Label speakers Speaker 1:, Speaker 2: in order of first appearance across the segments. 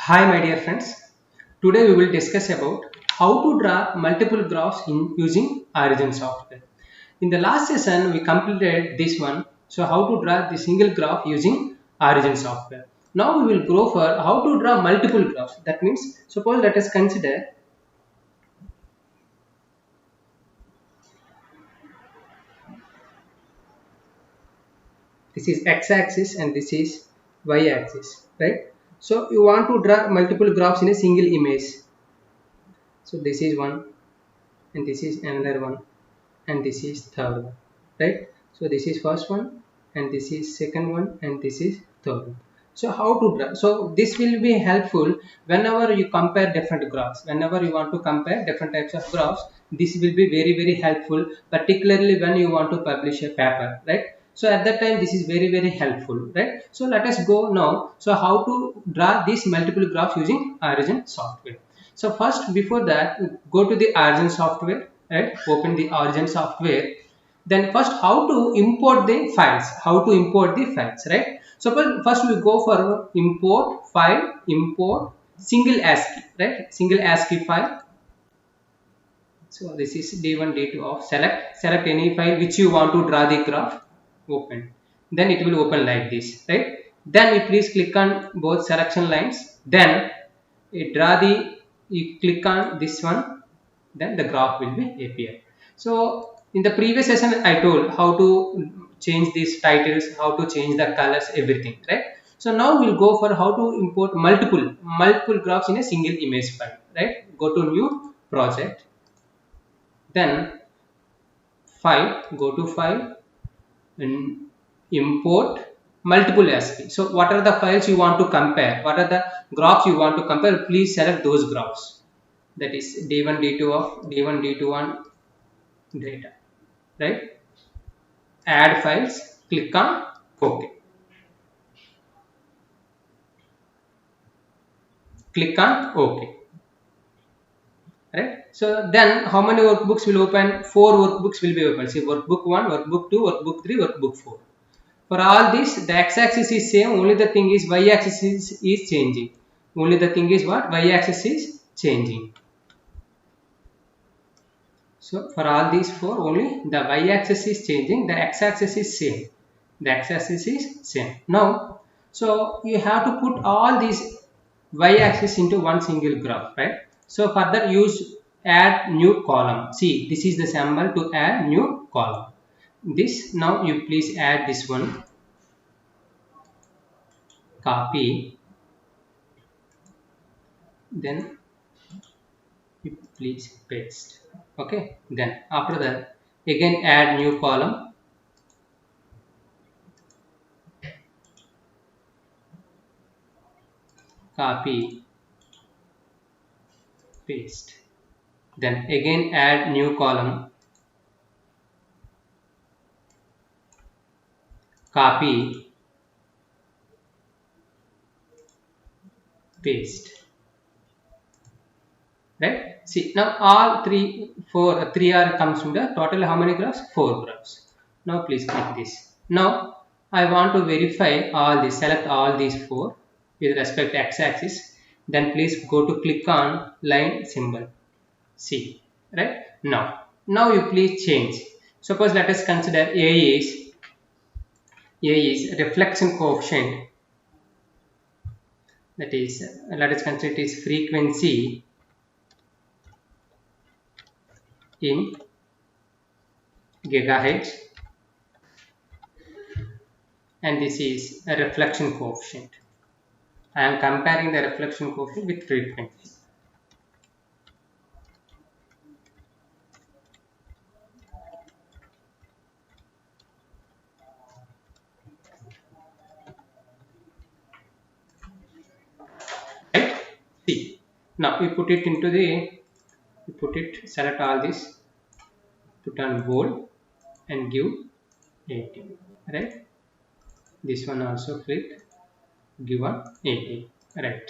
Speaker 1: Hi my dear friends, today we will discuss about how to draw multiple graphs using Origin software. In the last session we completed this one, so how to draw the single graph using Origin software. Now we will go for how to draw multiple graphs. That means suppose let us consider this is x-axis and this is y-axis, right? So you want to draw multiple graphs in a single image. So this is one and this is another one and this is third one, right? So this is first one and this is second one and this is third one. So how to draw? So this will be helpful whenever you compare different graphs. Whenever you want to compare different types of graphs, this will be very helpful, particularly when you want to publish a paper, right? So at that time this is very helpful, right? So let us go now. So how to draw these multiple graphs using Origin software. So first, before that, go to the Origin software, right? Open the Origin software. Then first, how to import the files? How to import the files, right? So first we go for import file, import single ASCII, right? Single ASCII file. So this is D1, D2 of select any file which you want to draw the graph. Open. Then it will open like this, right? Then you please click on both selection lines. Then you click on this one, then the graph will be appear. So in the previous session I told how to change these titles, how to change the colors, everything, right? So now we'll go for how to import multiple graphs in a single image file, right? Go to new project, then file, go to file and import multiple ASCII. So what are the files you want to compare? What are the graphs you want to compare? Please select those graphs. That is D1, D2 of D1, D2 data, right? Add files, click on OK. Click on OK. Right? So then how many workbooks will open? 4 workbooks will be open. See, workbook 1, workbook 2, workbook 3, workbook 4. For all this, the x-axis is same, only the thing is y-axis is changing. Only the thing is what? Y-axis is changing. So for all these 4, only the y-axis is changing, the x-axis is same. The x-axis is same. Now, so you have to put all these y-axis into one single graph, right? So further use add new column. See, this is the symbol to add new column. This now you please add this one. Copy. Then you please paste. Okay. Then after that again add new column. Copy. Paste. Then again add new column. Copy, paste, right? See, now all 3 are comes to the total how many graphs? 4 graphs. Now please click this. Now I want to verify all these, select all these 4 with respect to x-axis. Then please go to click on line symbol. See, right? Now you please change. Suppose let us consider A is reflection coefficient. That is, let us consider it is frequency in gigahertz, and this is a reflection coefficient. I am comparing the reflection coefficient with frequency. Right? See, now we put it into the, select all this, put on bold and give 18, right? This one also click, give on 18, right?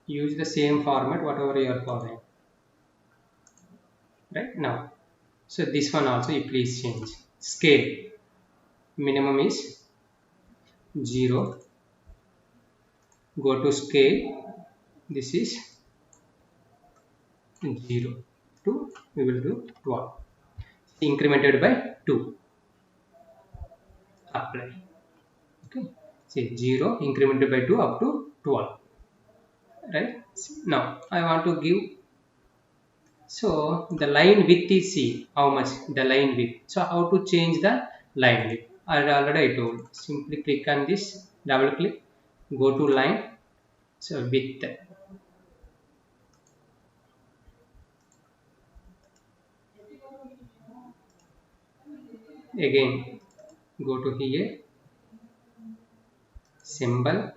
Speaker 1: Use the same format whatever you are following, right? Now, so this one also you please change scale. minimum is 0, go to scale, this is 0 to we will do 12, incremented by 2, apply. Okay, see 0 incremented by 2 up to 12, right? Now I want to give, so the line width is, see how much the line width. So how to change the line width? Already I told, simply click on this, double click, go to line, so width, again go to here, symbol,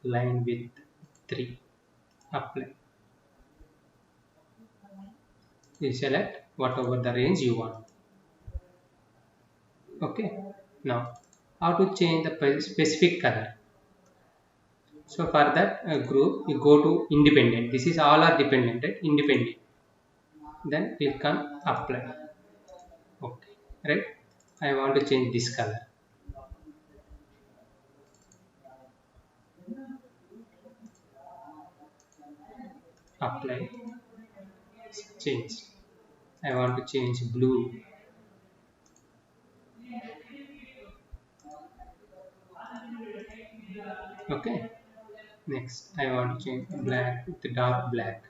Speaker 1: line width 3, apply. You select whatever the range you want. Okay, now how to change the specific color? So for that group you go to independent, this is all are dependent, right? Independent, then click on apply. Okay, right, I want to change this color, apply, change. I want to change blue, okay. Next I want to change black with dark black,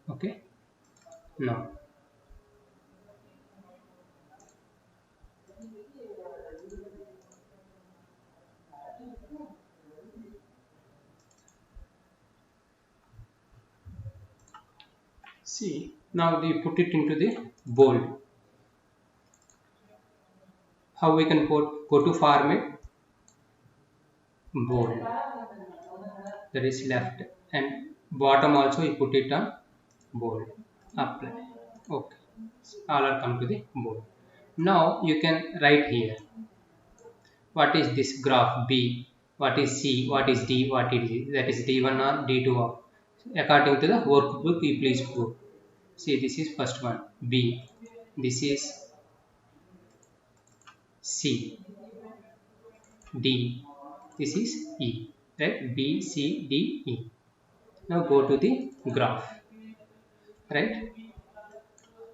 Speaker 1: okay. Now see, now we put it into the bold. How we can put, go to format, bold, that is left, and bottom also you put it on bold, apply. Okay, all are come to the bold. Now you can write here, what is this graph B, what is C, what is D, what is D, that is D1 or D2 of, according to the workbook you please put. See, this is first one B, this is C, D, this is E, right? B, C, D, E. Now go to the graph, right?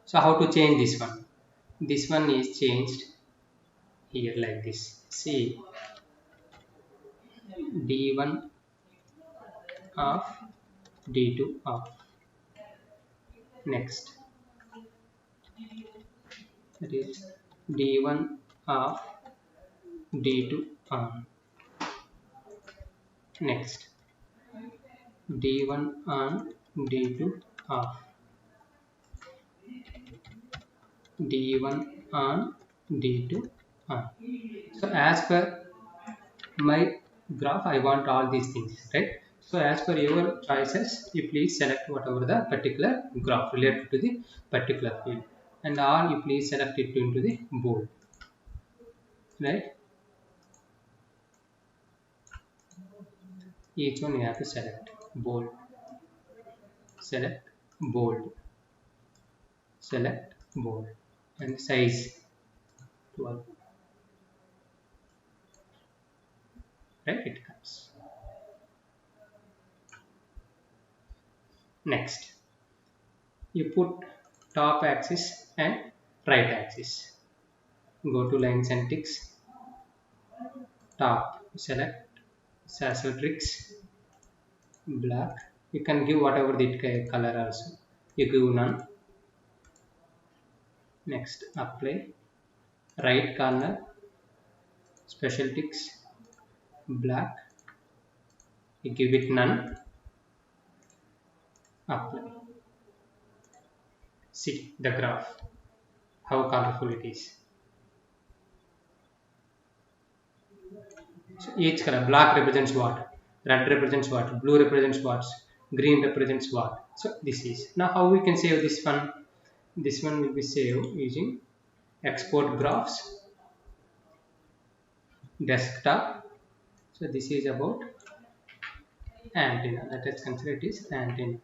Speaker 1: So how to change this one? This one is changed here like this. See, D1 of, D2 of, next that is D1 of, D2 on, next D1 on, D2 off, D1 on, D2 on. So as per my graph I want all these things, right? So as per your choices you please select whatever the particular graph related to the particular field, and all you please select it into the bold, right? Each one you have to select bold, select bold, select bold, and size 12, right? It comes. Next you put top axis and right axis, go to lines and ticks, top select Sassel-Trix black, you can give whatever the color also, you give none. Next apply, right corner special ticks black, you give it none, apply. See the graph how colorful it is. So each color, black represents what, red represents what, blue represents what, green represents what. So this is, now how we can save this one? This one will be saved using export graphs, desktop, So this is about antenna. Let us consider it is antenna.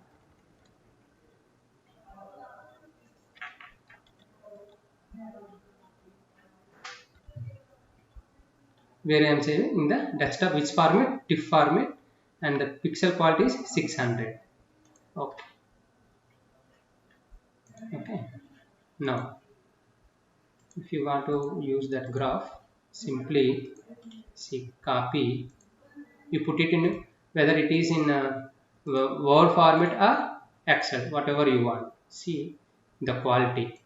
Speaker 1: Where I am saving in the desktop, which format? TIFF format, and the pixel quality is 600. Okay. Okay. Now, if you want to use that graph, simply copy. You put it in, whether it is in a Word format or Excel, whatever you want. See the quality.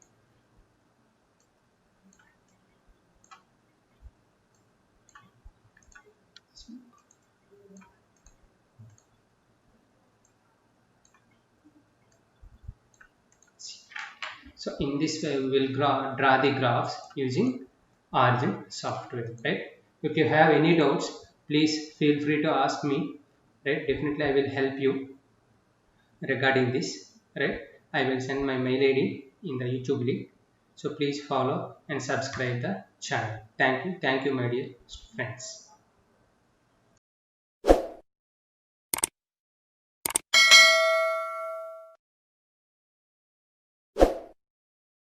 Speaker 1: So in this way, we will draw the graphs using Origin software, right? If you have any doubts, please feel free to ask me, right? Definitely I will help you regarding this, right? I will send my mail ID in the YouTube link. So please follow and subscribe the channel. Thank you, my dear friends.